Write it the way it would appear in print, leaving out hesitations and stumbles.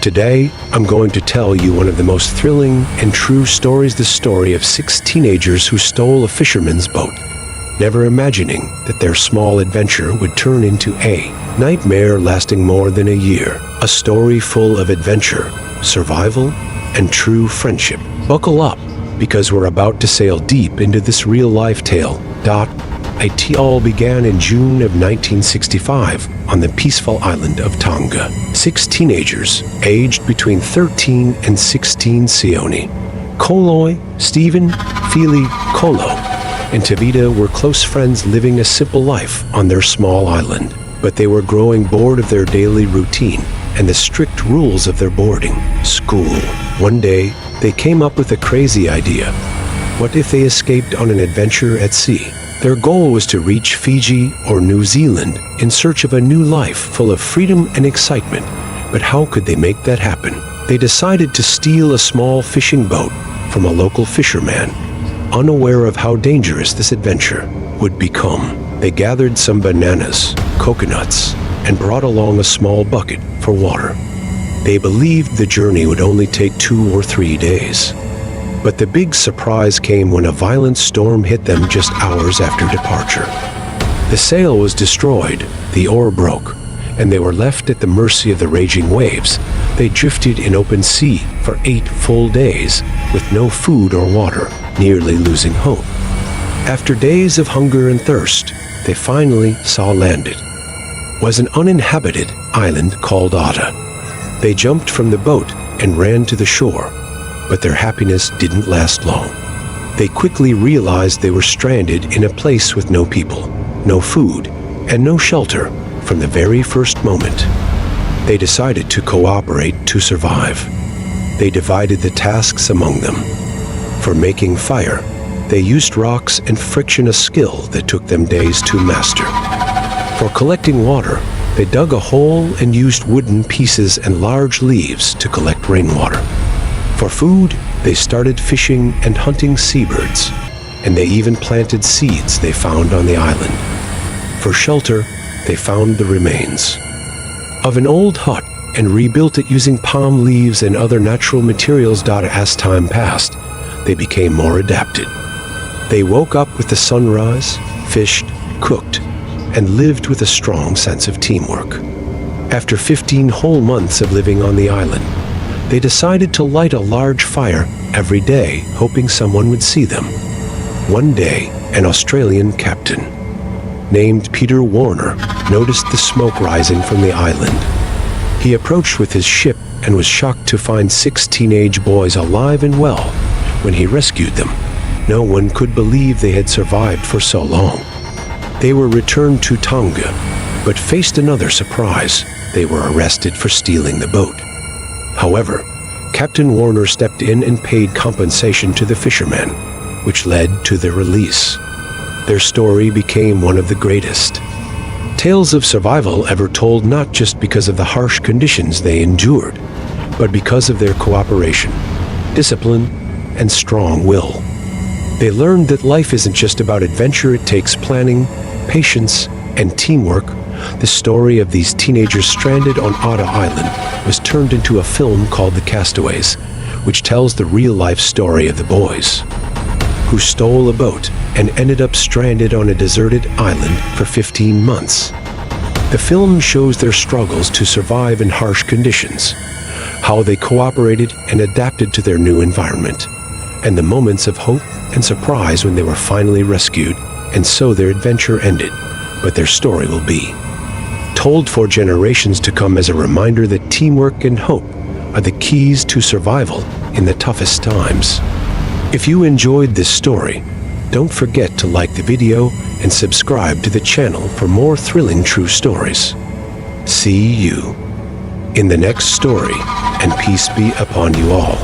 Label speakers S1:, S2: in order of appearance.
S1: Today, I'm going to tell you one of the most thrilling and true stories, the story of 6 teenagers who stole a fisherman's boat, never imagining that their small adventure would turn into a nightmare lasting more than a year. A story full of adventure, survival, and true friendship. Buckle up, because we're about to sail deep into this real-life tale. It all began in June of 1965 on the peaceful island of Tonga. 6 teenagers, aged between 13 and 16, Sione, Koloi, Stephen, Fili, Kolo, and Tavita were close friends living a simple life on their small island. But they were growing bored of their daily routine and the strict rules of their boarding school. One day, they came up with a crazy idea. What if they escaped on an adventure at sea? Their goal was to reach Fiji or New Zealand in search of a new life full of freedom and excitement. But how could they make that happen? They decided to steal a small fishing boat from a local fisherman, unaware of how dangerous this adventure would become. They gathered some bananas, coconuts, and brought along a small bucket for water. They believed the journey would only take 2 or 3 days. But the big surprise came when a violent storm hit them just hours after departure. The sail was destroyed, the oar broke, and they were left at the mercy of the raging waves. They drifted in open sea for 8 full days with no food or water, nearly losing hope. After days of hunger and thirst, they finally saw land. It was an uninhabited island called Ata. They jumped from the boat and ran to the shore. But their happiness didn't last long. They quickly realized they were stranded in a place with no people, no food, and no shelter from the very first moment. They decided to cooperate to survive. They divided the tasks among them. For making fire, they used rocks and friction, a skill that took them days to master. For collecting water, they dug a hole and used wooden pieces and large leaves to collect rainwater. For food, they started fishing and hunting seabirds, and they even planted seeds they found on the island. For shelter, they found the remains of an old hut and rebuilt it using palm leaves and other natural materials. As time passed, they became more adapted. They woke up with the sunrise, fished, cooked, and lived with a strong sense of teamwork. After 15 whole months of living on the island, they decided to light a large fire every day, hoping someone would see them. One day, an Australian captain named Peter Warner noticed the smoke rising from the island. He approached with his ship and was shocked to find 6 teenage boys alive and well. When he rescued them, no one could believe they had survived for so long. They were returned to Tonga, but faced another surprise. They were arrested for stealing the boat. However, Captain Warner stepped in and paid compensation to the fishermen, which led to their release. Their story became one of the greatest tales of survival ever told, not just because of the harsh conditions they endured, but because of their cooperation, discipline, and strong will. They learned that life isn't just about adventure, it takes planning, patience, and teamwork. The story of these teenagers stranded on Ata Island was turned into a film called The Castaways, which tells the real-life story of the boys who stole a boat and ended up stranded on a deserted island for 15 months. The film shows their struggles to survive in harsh conditions, how they cooperated and adapted to their new environment, and the moments of hope and surprise when they were finally rescued. And so their adventure ended, but their story will be told for generations to come as a reminder that teamwork and hope are the keys to survival in the toughest times. If you enjoyed this story, don't forget to like the video and subscribe to the channel for more thrilling true stories. See you in the next story, and peace be upon you all.